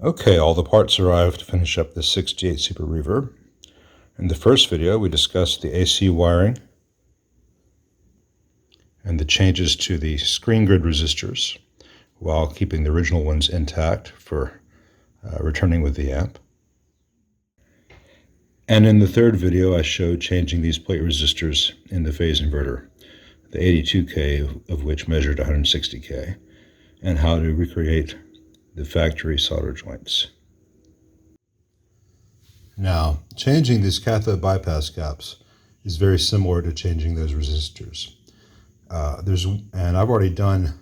Okay, all the parts arrived to finish up the 68 Super Reverb. In the first video, we discussed the AC wiring and the changes to the screen grid resistors while keeping the original ones intact for returning with the amp. And in the third video, I showed changing these plate resistors in the phase inverter, the 82K of which measured 160K, and how to recreate the factory solder joints. Now, changing these cathode bypass caps is very similar to changing those resistors. And I've already done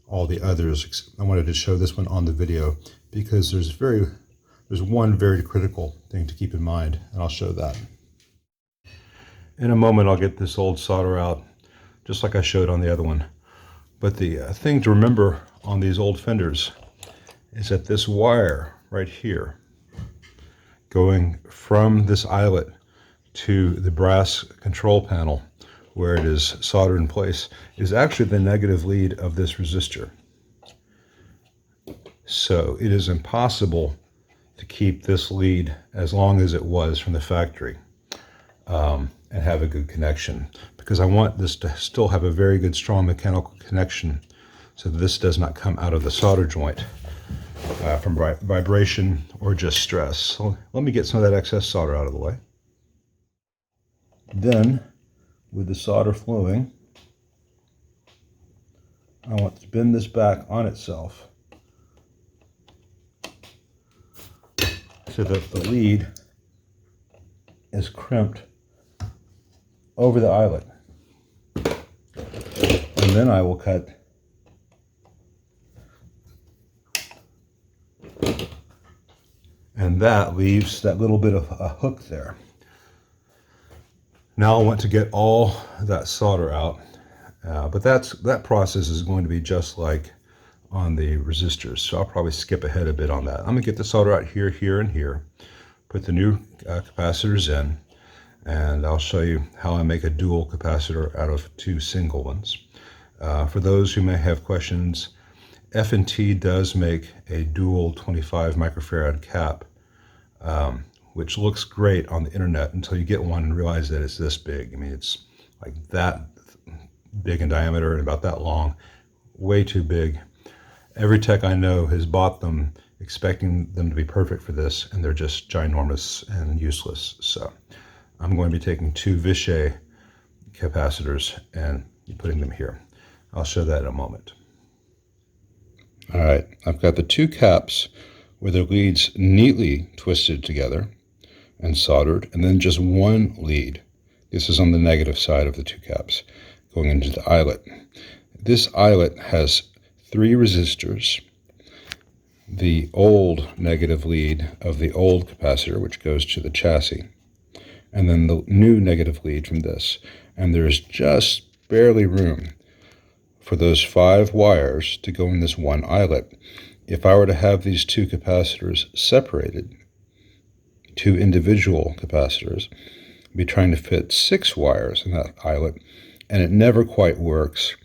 all the others. I wanted to show this one on the video because there's one very critical thing to keep in mind, and I'll show that. In a moment, I'll get this old solder out, just like I showed on the other one. But the thing to remember on these old fenders is that this wire right here, going from this eyelet to the brass control panel where it is soldered in place, is actually the negative lead of this resistor. So it is impossible to keep this lead as long as it was from the factory and have a good connection, because I want this to still have a very good strong mechanical connection so that this does not come out of the solder joint from vibration or just stress. So let me get some of that excess solder out of the way. Then, with the solder flowing, I want to bend this back on itself so that the lead is crimped over the eyelet. And then I will cut and that leaves that little bit of a hook there. Now I want to get all that solder out, but that process is going to be just like on the resistors, so I'll probably skip ahead a bit on that. I'm going to get the solder out here, here, and here, put the new capacitors in, and I'll show you how I make a dual capacitor out of two single ones. For those who may have questions, F&T does make a dual 25 microfarad cap, which looks great on the internet until you get one and realize that it's this big. I mean, it's like that big in diameter and about that long, way too big. Every tech I know has bought them expecting them to be perfect for this, and they're just ginormous and useless. So I'm going to be taking two Vichy capacitors and putting them here. I'll show that in a moment. All right, I've got the two caps with their leads neatly twisted together and soldered, and then just one lead. This is on the negative side of the two caps going into the eyelet. This eyelet has three resistors. The old negative lead of the old capacitor, which goes to the chassis, and then the new negative lead from this. And there's just barely room for those 5 wires to go in this one eyelet. If I were to have these two capacitors separated, two individual capacitors, I'd be trying to fit 6 wires in that eyelet, and it never quite works.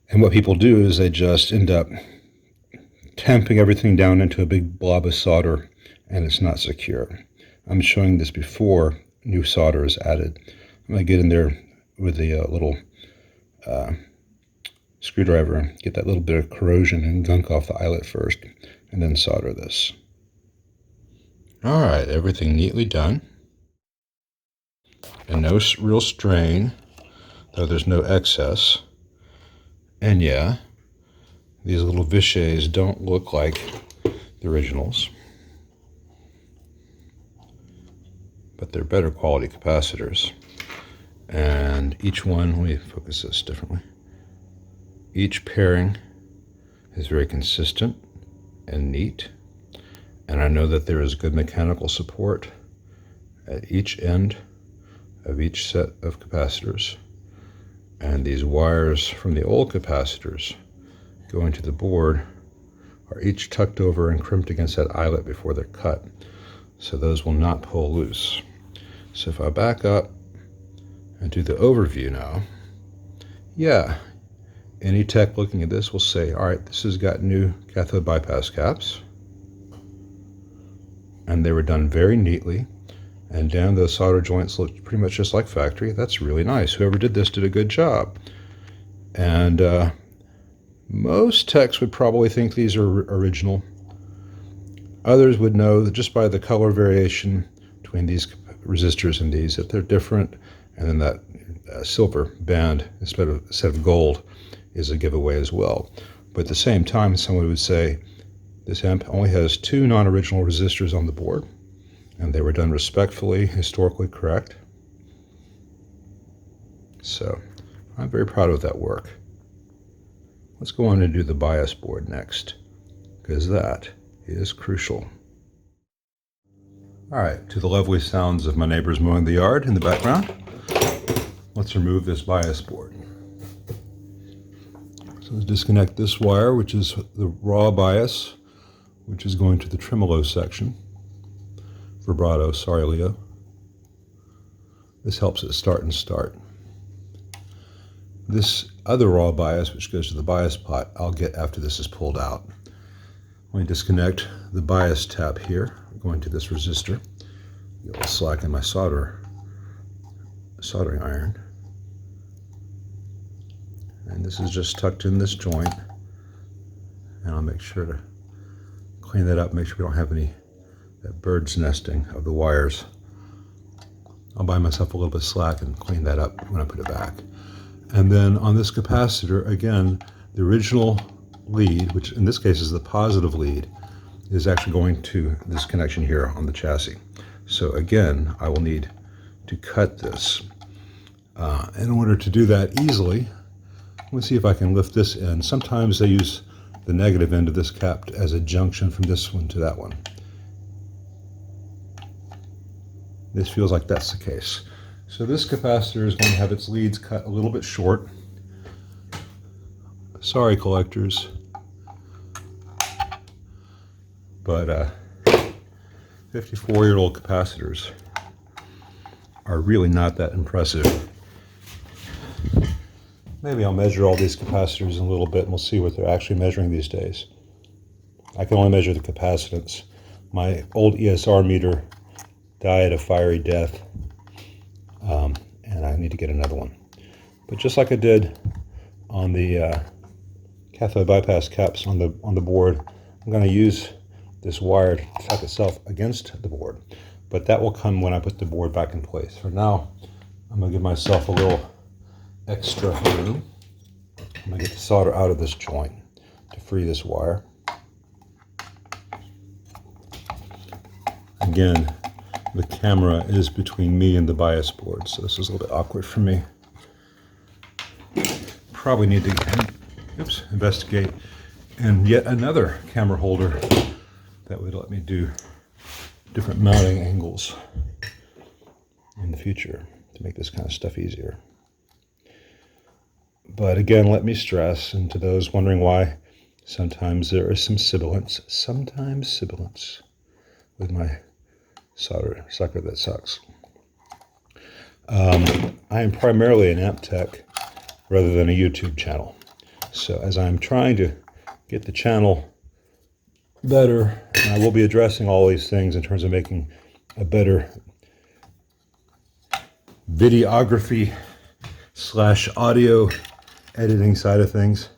And what people do is they just end up tamping everything down into a big blob of solder, and it's not secure. I'm showing this before new solder is added. I'm going to get in there with the little screwdriver and get that little bit of corrosion and gunk off the eyelet first, and then solder this. All right, everything neatly done. And no real strain, though there's no excess. And yeah, these little Vichys don't look like the originals, but they're better quality capacitors. And each one, let me focus this differently. Each pairing is very consistent and neat, and I know that there is good mechanical support at each end of each set of capacitors. And these wires from the old capacitors going to the board are each tucked over and crimped against that eyelet before they're cut, so those will not pull loose. So if I back up and do the overview now, yeah, any tech looking at this will say, all right, this has got new cathode bypass caps. and they were done very neatly. And down those solder joints looked pretty much just like factory. That's really nice. Whoever did this did a good job. And most techs would probably think these are original. Others would know that just by the color variation between these resistors and these, that they're different. And then that silver band instead of gold is a giveaway as well. But at the same time, someone would say this amp only has 2 non-original resistors on the board, and they were done respectfully, historically correct. So I'm very proud of that work. Let's go on and do the bias board next, because that is crucial. All right, to the lovely sounds of my neighbors mowing the yard in the background, let's remove this bias board. So let's disconnect this wire, which is the raw bias, which is going to the tremolo section. Vibrato, sorry Leo. This helps it start and start. This other raw bias, which goes to the bias pot, I'll get after this is pulled out. Let me disconnect the bias tap here, going to this resistor. Get a little slack in my soldering iron. And this is just tucked in this joint. And I'll make sure to clean that up, make sure we don't have any that bird's nesting of the wires. I'll buy myself a little bit of slack and clean that up when I put it back. And then on this capacitor, again, the original lead, which in this case is the positive lead, is actually going to this connection here on the chassis. So again, I will need to cut this. In order to do that easily, let's see if I can lift this in. Sometimes they use the negative end of this cap as a junction from this one to that one. This feels like that's the case. So this capacitor is going to have its leads cut a little bit short. Sorry, collectors. But 54-year-old capacitors are really not that impressive. Maybe I'll measure all these capacitors in a little bit and we'll see what they're actually measuring these days. I can only measure the capacitance. My old ESR meter died a fiery death, and I need to get another one. But just like I did on the cathode bypass caps on the board, I'm going to use this wire to tuck itself against the board. But that will come when I put the board back in place. For now, I'm going to give myself a little extra room. I'm going to get the solder out of this joint to free this wire. Again, the camera is between me and the bias board, so this is a little bit awkward for me. Probably need to investigate and yet another camera holder that would let me do different mounting angles in the future to make this kind of stuff easier. But again, let me stress, and to those wondering why sometimes there is some sibilance with my solder sucker that sucks. I am primarily an amp tech rather than a YouTube channel. So as I'm trying to get the channel better, and I will be addressing all these things in terms of making a better videography / audio editing side of things.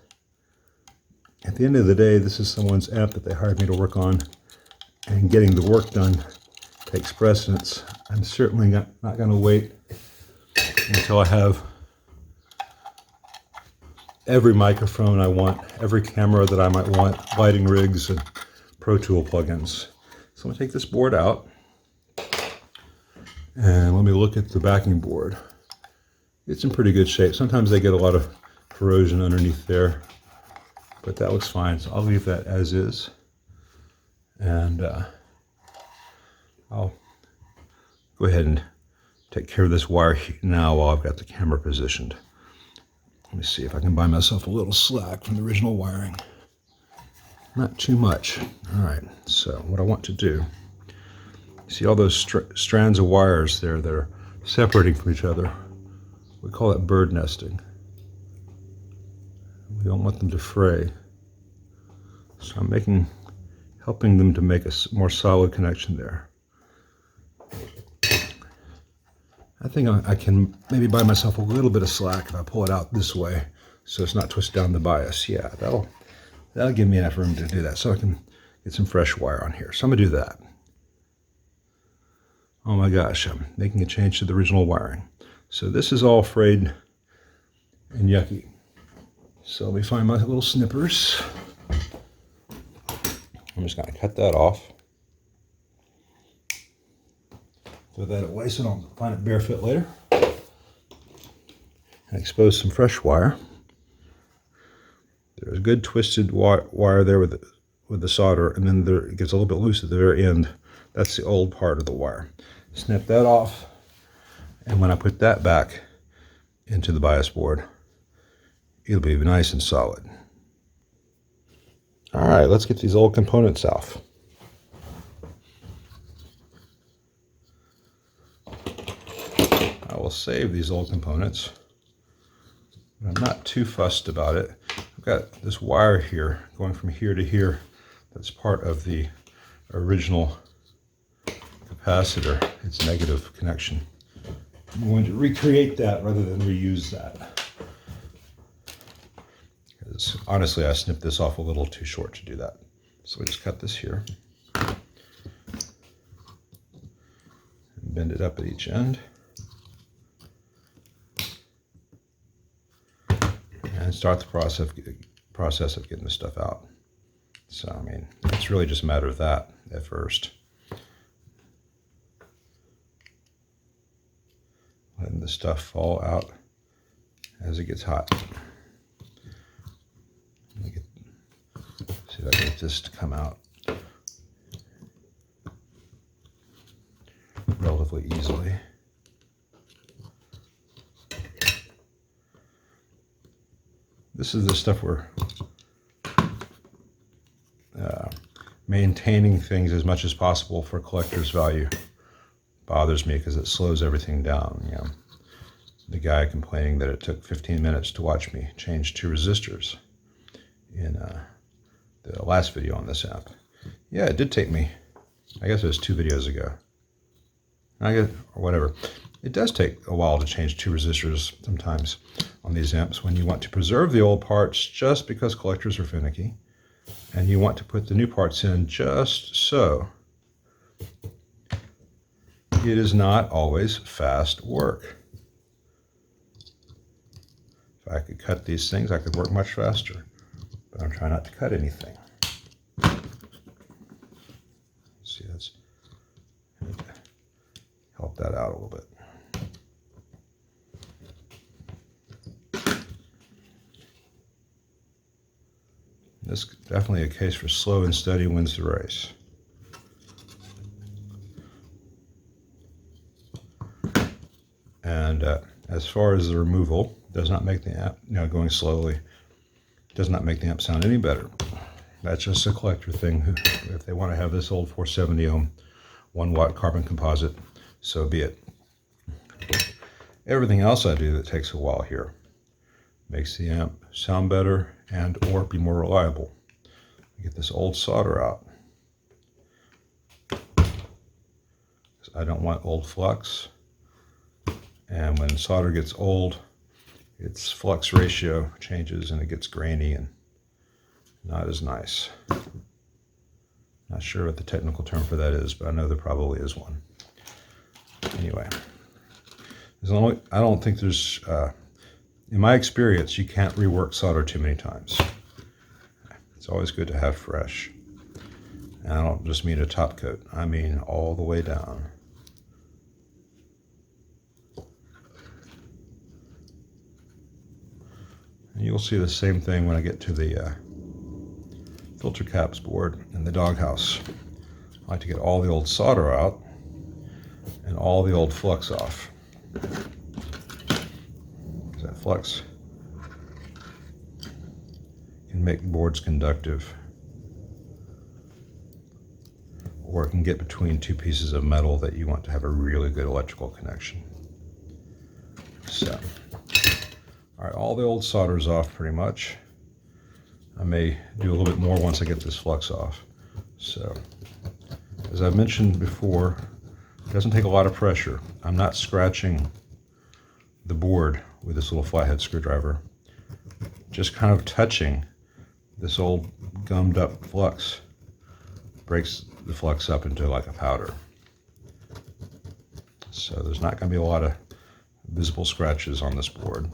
At the end of the day, this is someone's amp that they hired me to work on, and getting the work done takes precedence. I'm certainly not going to wait until I have every microphone I want, every camera that I might want, lighting rigs, and Pro Tool plugins. So I'm going to take this board out, and let me look at the backing board. It's in pretty good shape. Sometimes they get a lot of corrosion underneath there, but that looks fine. So I'll leave that as is. And I'll go ahead and take care of this wire now while I've got the camera positioned. Let me see if I can buy myself a little slack from the original wiring. Not too much. All right, so what I want to do, see all those strands of wires there that are separating from each other? We call that bird nesting. We don't want them to fray. So I'm making helping them to make a more solid connection there. I think I can maybe buy myself a little bit of slack if I pull it out this way so it's not twisted down the bias. Yeah, that'll give me enough room to do that so I can get some fresh wire on here. So I'm going to do that. Oh my gosh, I'm making a change to the original wiring. So this is all frayed and yucky. So let me find my little snippers. I'm just going to cut that off. Throw that away so I don't find it barefoot later. And expose some fresh wire. There's a good twisted wire there with the solder, and then it gets a little bit loose at the very end. That's the old part of the wire. Snip that off, and when I put that back into the bias board, it'll be nice and solid. All right, let's get these old components off. I will save these old components. I'm not too fussed about it. I've got this wire here going from here to here. That's part of the original capacitor. It's negative connection. I'm going to recreate that rather than reuse that. Because honestly, I snipped this off a little too short to do that. So we just cut this here. And bend it up at each end. And start the process of getting this stuff out. So, I mean, it's really just a matter of that at first. Letting the stuff fall out as it gets hot. See if I can get this to come out relatively easily. This is the stuff we're maintaining things as much as possible for collector's value. Bothers me because it slows everything down. You know, the guy complaining that it took 15 minutes to watch me change 2 resistors in the last video on this amp. Yeah, it did take me, I guess it was 2 videos ago. I guess, or whatever. It does take a while to change 2 resistors sometimes on these amps when you want to preserve the old parts just because collectors are finicky, and you want to put the new parts in just so. It is not always fast work. If I could cut these things, I could work much faster, but I'm trying not to cut anything. See, that's help that out a little bit. This is definitely a case for slow and steady wins the race. And as far as the removal, does not make the amp, going slowly, does not make the amp sound any better. That's just a collector thing. If they want to have this old 470 ohm 1 watt carbon composite, so be it. Everything else I do that takes a while here makes the amp sound better and or be more reliable. Get this old solder out. I don't want old flux. And when solder gets old, its flux ratio changes and it gets grainy and not as nice. Not sure what the technical term for that is, but I know there probably is one. Anyway, I don't think there's, in my experience, you can't rework solder too many times. It's always good to have fresh. And I don't just mean a top coat, I mean all the way down. And you'll see the same thing when I get to the filter caps board in the doghouse. I like to get all the old solder out and all the old flux off. That flux can make boards conductive, or it can get between 2 pieces of metal that you want to have a really good electrical connection. So, all right, all the old solder's off pretty much. I may do a little bit more once I get this flux off. So, as I've mentioned before, it doesn't take a lot of pressure. I'm not scratching the board with this little flathead screwdriver. Just kind of touching this old gummed up flux breaks the flux up into like a powder. So there's not going to be a lot of visible scratches on this board.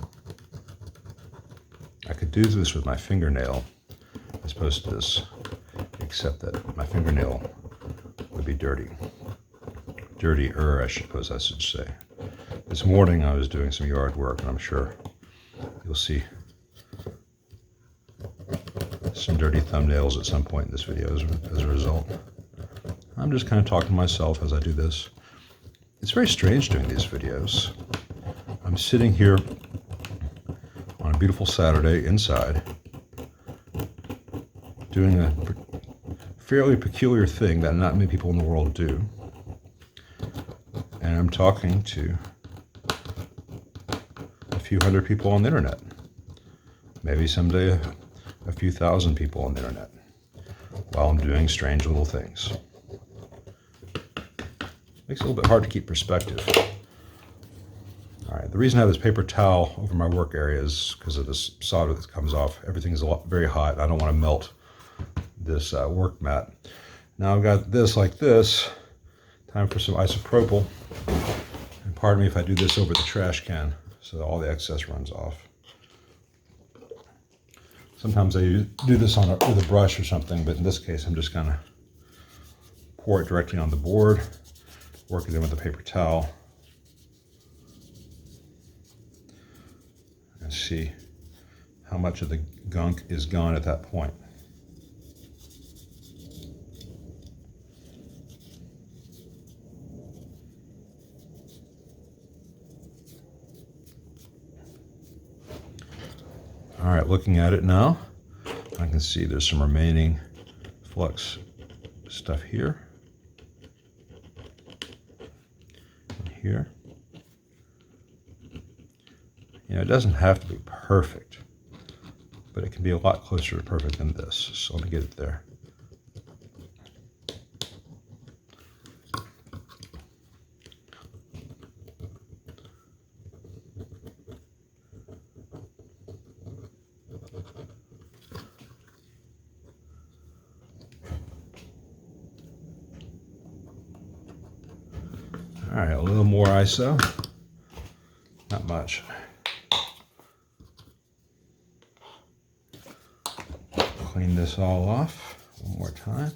I could do this with my fingernail as opposed to this, except that my fingernail would be dirty. Dirtier, I suppose I should say. This morning I was doing some yard work, and I'm sure you'll see some dirty thumbnails at some point in this video as a result. I'm just kind of talking to myself as I do this. It's very strange doing these videos. I'm sitting here on a beautiful Saturday inside doing a fairly peculiar thing that not many people in the world do. And I'm talking to a few hundred people on the internet. Maybe someday a few thousand people on the internet while I'm doing strange little things. Makes it a little bit hard to keep perspective. All right, the reason I have this paper towel over my work area is because of this solder that comes off. Everything is very hot. I don't want to melt this work mat. Now I've got this like this. Time for some isopropyl. And pardon me if I do this over the trash can so that all the excess runs off. Sometimes I do this with a brush or something, but in this case I'm just going to pour it directly on the board, work it in with a paper towel, and see how much of the gunk is gone at that point. All right, looking at it now, I can see there's some remaining flux stuff here and here. You know, it doesn't have to be perfect, but it can be a lot closer to perfect than this. So let me get it there. All right, a little more ISO, not much. Clean this all off one more time.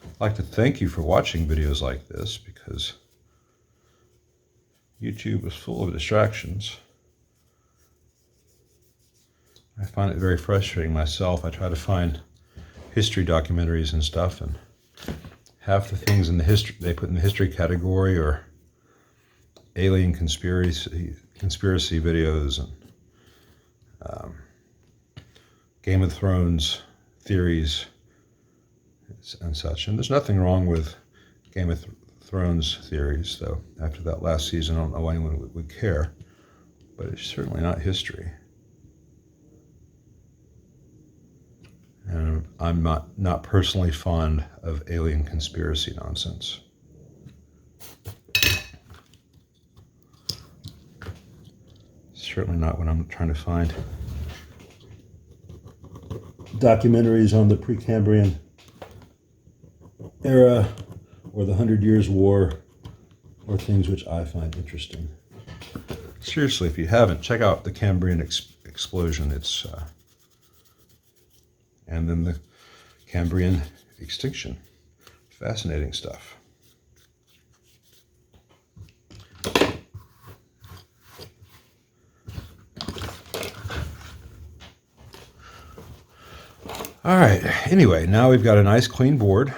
I'd like to thank you for watching videos like this because YouTube is full of distractions. I find it very frustrating myself. I try to find history documentaries and stuff, and half the things in the history they put in the history category are alien conspiracy videos and Game of Thrones theories and such. And there's nothing wrong with Game of Thrones theories, though. After that last season, I don't know why anyone would care, but it's certainly not history. And I'm not personally fond of alien conspiracy nonsense. Certainly not when I'm trying to find documentaries on the Precambrian era or the 100 Years' War or things which I find interesting. Seriously, if you haven't, check out the Cambrian explosion. It's and then the Cambrian extinction. Fascinating stuff. All right, anyway, now we've got a nice clean board.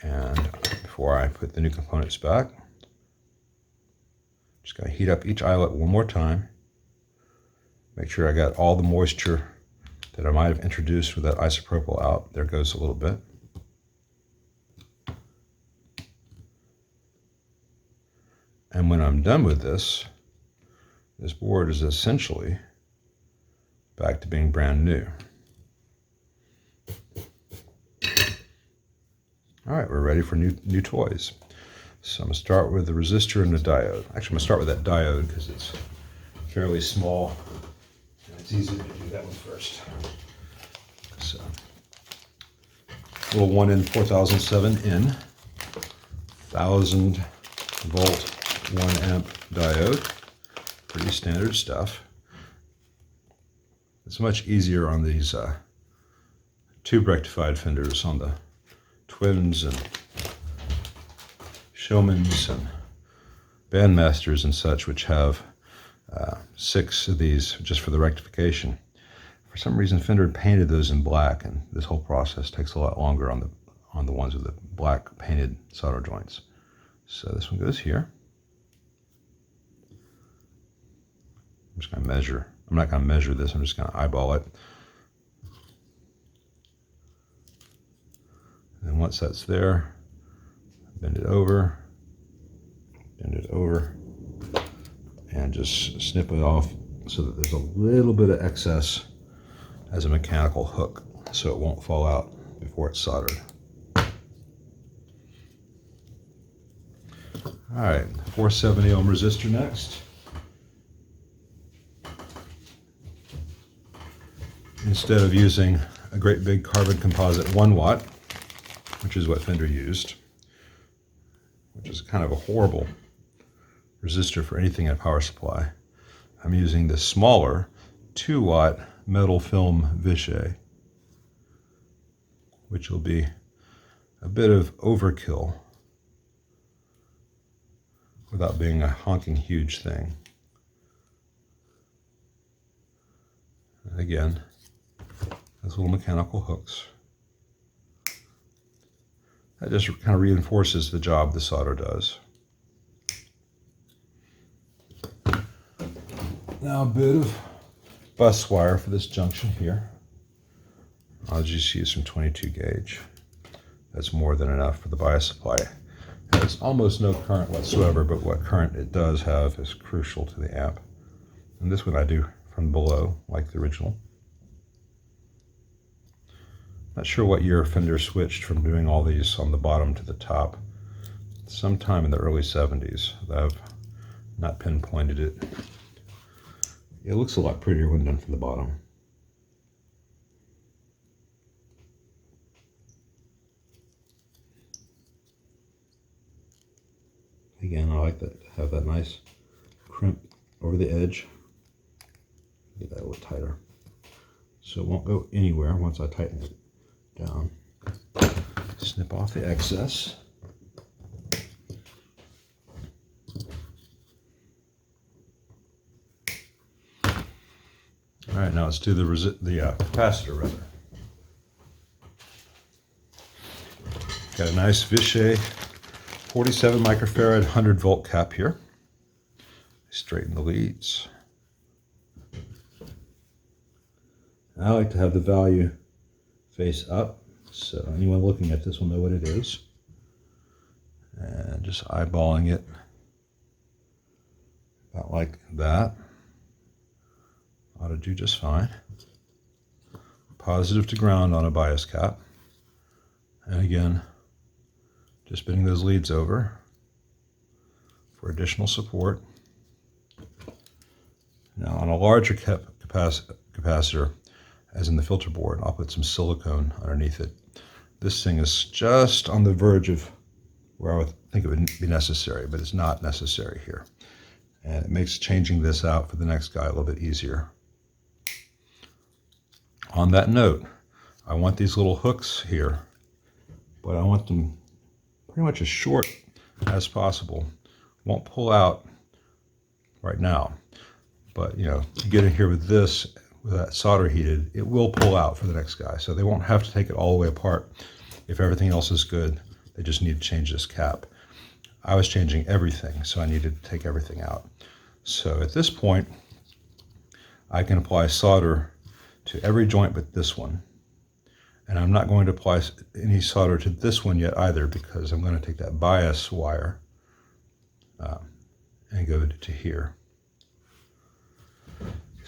And before I put the new components back, just gotta heat up each eyelet one more time. Make sure I got all the moisture that I might have introduced with that isopropyl out. There goes a little bit. And when I'm done with this, this board is essentially back to being brand new. All right, we're ready for new toys. So I'm going to start with the resistor and the diode. Actually, I'm going to start with that diode because it's fairly small and it's easier to do that one first. So, little 1N 4007 in, 1000 volt 1 amp diode. Pretty standard stuff. It's much easier on these tube rectified fenders, on the Twins and Showmans and Bandmasters and such, which have 6 of these just for the rectification. For some reason, Fender painted those in black, and this whole process takes a lot longer on the ones with the black painted solder joints. So this one goes here. I'm just going to measure. I'm not going to measure this. I'm just going to eyeball it. And once that's there, bend it over, and just snip it off so that there's a little bit of excess as a mechanical hook so it won't fall out before it's soldered. All right, 470 ohm resistor next. Instead of using a great big carbon composite 1 watt, which is what Fender used, which is kind of a horrible resistor for anything in a power supply, I'm using this smaller 2 watt metal film Vichy, which will be a bit of overkill without being a honking huge thing. And again, those little mechanical hooks. That just kind of reinforces the job the solder does. Now a bit of bus wire for this junction here. I'll just use some 22 gauge. That's more than enough for the bias supply. It has almost no current whatsoever, but what current it does have is crucial to the amp. And this one I do from below, like the original. Not sure what year Fender switched from doing all these on the bottom to the top. Sometime in the early 70s. I've not pinpointed it. It looks a lot prettier when done from the bottom. Again, I like that, have that nice crimp over the edge. Get that a little tighter, so it won't go anywhere once I tighten it down. Snip off the excess. All right, now let's do the capacitor rather. Got a nice Vichy 47 microfarad 100 volt cap here. Straighten the leads. I like to have the value face up, so anyone looking at this will know what it is. And just eyeballing it about like that. Ought to do just fine. Positive to ground on a bias cap. And again, just bending those leads over for additional support. Now on a larger capacitor, as in the filter board, I'll put some silicone underneath it. This thing is just on the verge of where I would think it would be necessary, but it's not necessary here. And it makes changing this out for the next guy a little bit easier. On that note, I want these little hooks here, but I want them pretty much as short as possible. Won't pull out right now, but you know, you get in here with this, with that solder heated, it will pull out for the next guy. So they won't have to take it all the way apart. If everything else is good, they just need to change this cap. I was changing everything, so I needed to take everything out. So at this point, I can apply solder to every joint but this one. And I'm not going to apply any solder to this one yet either, because I'm going to take that bias wire and go to here.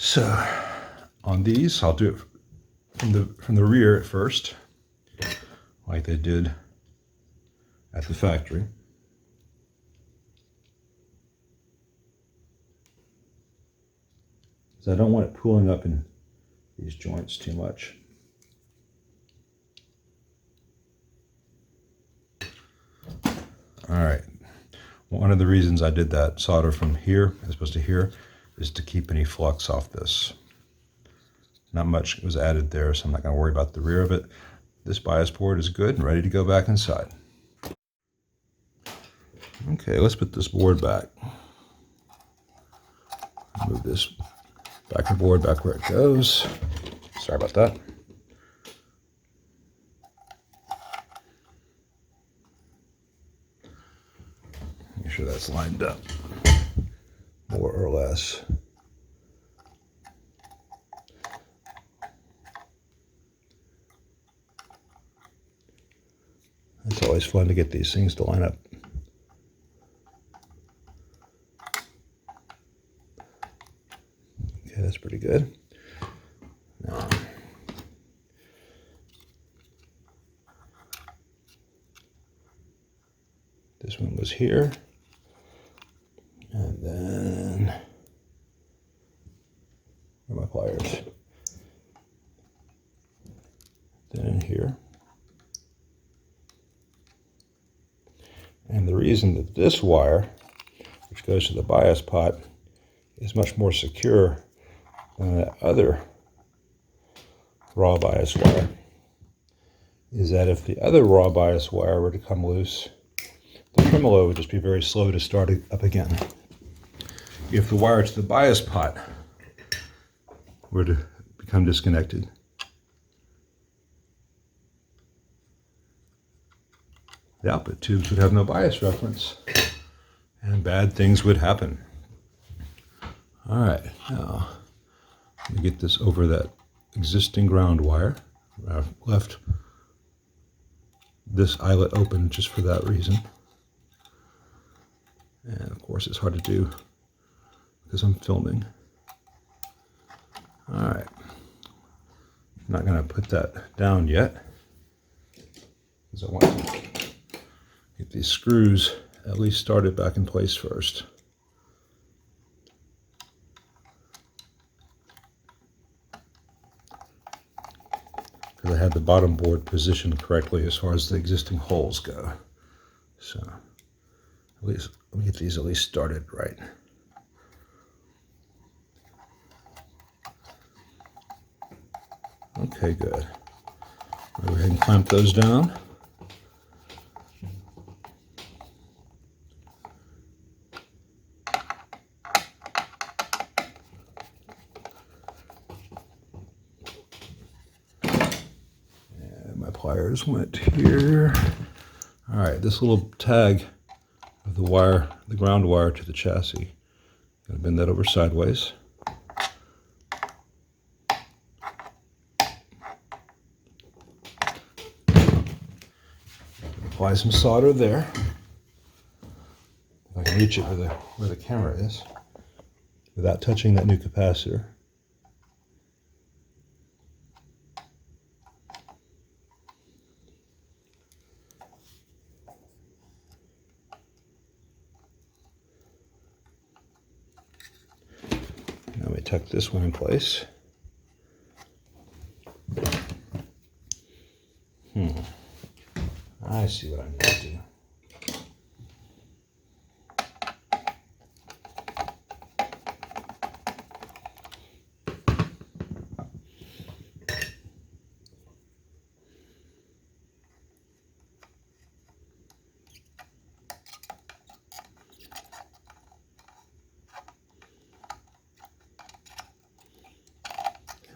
So on these, I'll do it from the rear at first, like they did at the factory. Because I don't want it pooling up in these joints too much. All right. One of the reasons I did that solder from here as opposed to here is to keep any flux off this. Not much was added there, so I'm not going to worry about the rear of it. This bias board is good and ready to go back inside. Okay, let's put this board back. Move this backer board back where it goes. Sorry about that. Make sure that's lined up, more or less. It's always fun to get these things to line up. Okay, that's pretty good. Now, this one was here. And then, where are my pliers? Then in here. And the reason that this wire, which goes to the bias pot, is much more secure than that other raw bias wire is that if the other raw bias wire were to come loose, the tremolo would just be very slow to start it up again. If the wire to the bias pot were to become disconnected, the output tubes would have no bias reference, and bad things would happen. All right, now let me get this over that existing ground wire. I've left this eyelet open just for that reason. And of course it's hard to do because I'm filming. All right, I'm not gonna put that down yet because I want to get these screws at least started back in place first. Because I had the bottom board positioned correctly as far as the existing holes go. So at least let me get these at least started right. Okay, good. I'll go ahead and clamp those down. Pliers went here. All right, this little tag of the wire, the ground wire to the chassis, gonna bend that over sideways. Apply some solder there. If I can reach it where the camera is without touching that new capacitor. Tuck this one in place. I see what I need to do.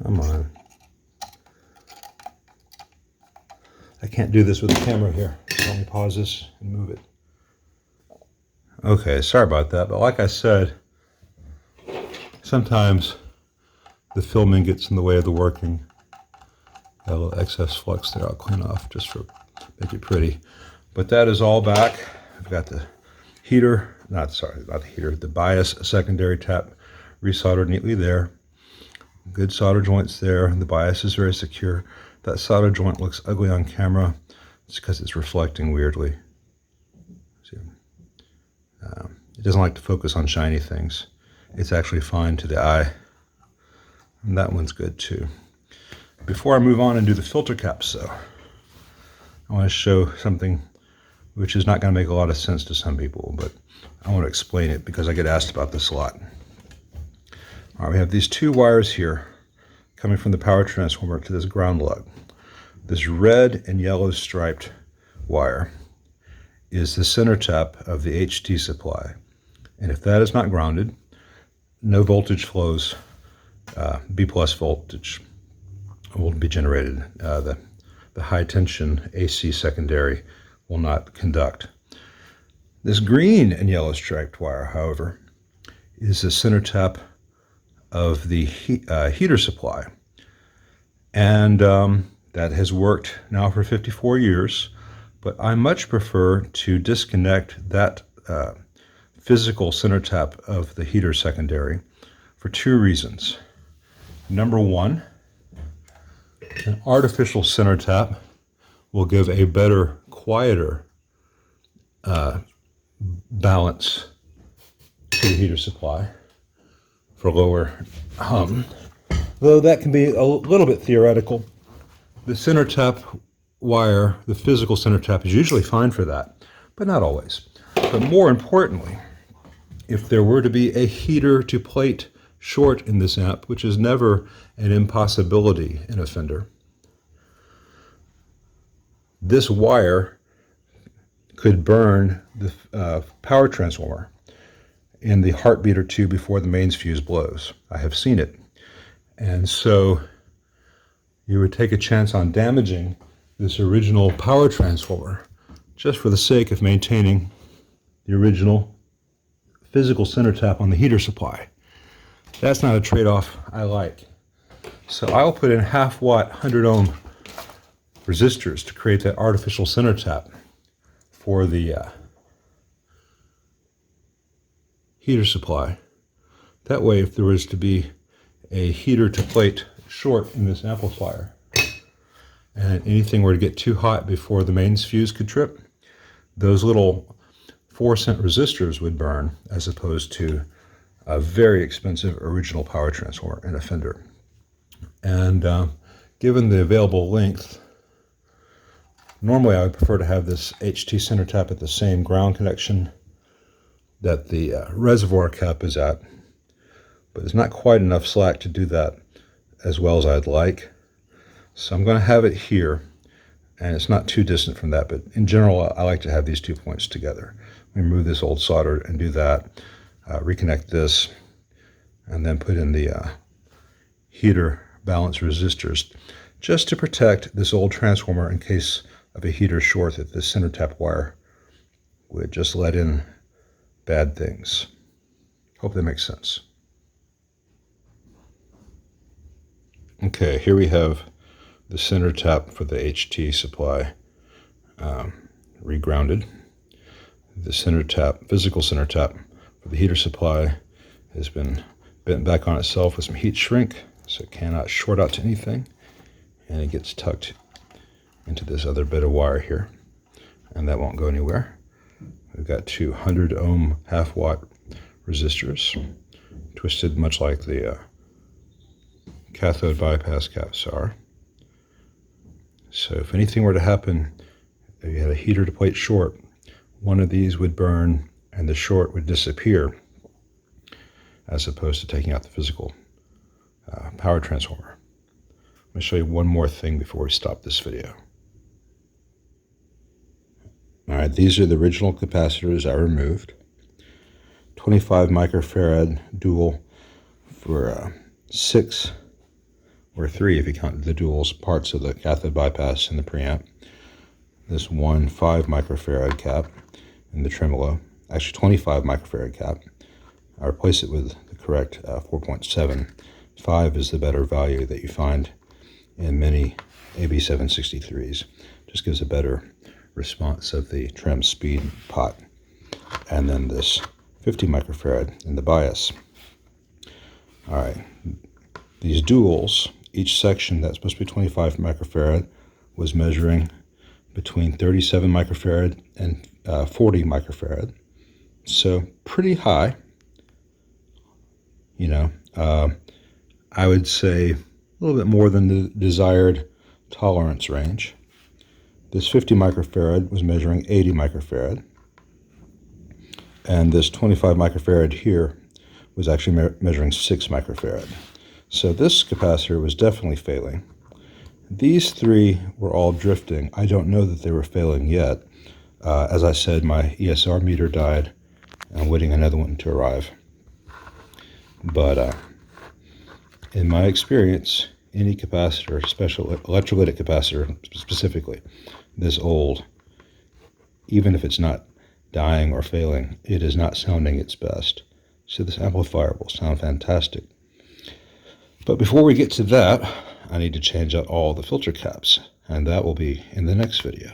Come on. I can't do this with the camera here. So let me pause this and move it. Okay, sorry about that. But like I said, sometimes the filming gets in the way of the working. Got a little excess flux there. I'll clean off just for make it pretty. But that is all back. I've got the heater, not the heater, the bias secondary tap resoldered neatly there. Good solder joints there. The bias is very secure. That solder joint looks ugly on camera. It's because it's reflecting weirdly. See? It doesn't like to focus on shiny things. It's actually fine to the eye. And that one's good too. Before I move on and do the filter caps though, I want to show something which is not going to make a lot of sense to some people, but I want to explain it because I get asked about this a lot. All right, we have these two wires here coming from the power transformer to this ground lug. This red and yellow striped wire is the center tap of the HT supply. And if that is not grounded, no voltage flows, B plus voltage will be generated. The high tension AC secondary will not conduct. This green and yellow striped wire, however, is the center tap of the heater supply. And that has worked now for 54 years, but I much prefer to disconnect that physical center tap of the heater secondary for two reasons. Number one, an artificial center tap will give a better, quieter balance to the heater supply for lower hum. Though that can be a little bit theoretical. The center tap wire, the physical center tap, is usually fine for that, but not always. But more importantly, if there were to be a heater to plate short in this amp, which is never an impossibility in a Fender, this wire could burn the power transformer in the heartbeat or two before the mains fuse blows. I have seen it. And so you would take a chance on damaging this original power transformer just for the sake of maintaining the original physical center tap on the heater supply. That's not a trade-off I like. So I'll put in 1/2 watt, 100 ohm resistors to create that artificial center tap for the heater supply. That way, if there was to be a heater to plate short in this amplifier and anything were to get too hot before the mains fuse could trip, those little 4-cent resistors would burn, as opposed to a very expensive original power transformer in a Fender. And given the available length, normally I would prefer to have this HT center tap at the same ground connection that the reservoir cap is at, but there's not quite enough slack to do that as well as I'd like. So I'm going to have it here, and it's not too distant from that, but in general I like to have these 2 points together. Let me remove this old solder and do that, reconnect this, and then put in the heater balance resistors just to protect this old transformer in case of a heater short that this center tap wire would just let in bad things. Hope that makes sense. Okay, here we have the center tap for the HT supply regrounded. The center tap, physical center tap for the heater supply has been bent back on itself with some heat shrink, so it cannot short out to anything, and it gets tucked into this other bit of wire here, and that won't go anywhere. We've got 200 ohm 1/2 watt resistors, twisted much like the cathode bypass caps are. So if anything were to happen, if you had a heater to plate short, one of these would burn and the short would disappear, as opposed to taking out the physical power transformer. I'm going to show you one more thing before we stop this video. All right, these are the original capacitors I removed. 25 microfarad dual for 6 or 3 if you count the duals parts of the cathode bypass and the preamp. This one 5 microfarad cap in the tremolo, actually 25 microfarad cap. I replace it with the correct 4.7. 5 is the better value that you find in many AB763s. Just gives a better response of the trem speed pot. And then this 50 microfarad in the bias. All right, these duals, each section that's supposed to be 25 microfarad was measuring between 37 microfarad and 40 microfarad. So pretty high, you know. I would say a little bit more than the desired tolerance range. This 50 microfarad was measuring 80 microfarad. And this 25 microfarad here was actually measuring 6 microfarad. So this capacitor was definitely failing. These three were all drifting. I don't know that they were failing yet. As I said, my ESR meter died, and I'm waiting another one to arrive. But in my experience, any capacitor, special electrolytic capacitor specifically, this old, even if it's not dying or failing, it is not sounding its best. So this amplifier will sound fantastic. But before we get to that, I need to change out all the filter caps, and that will be in the next video.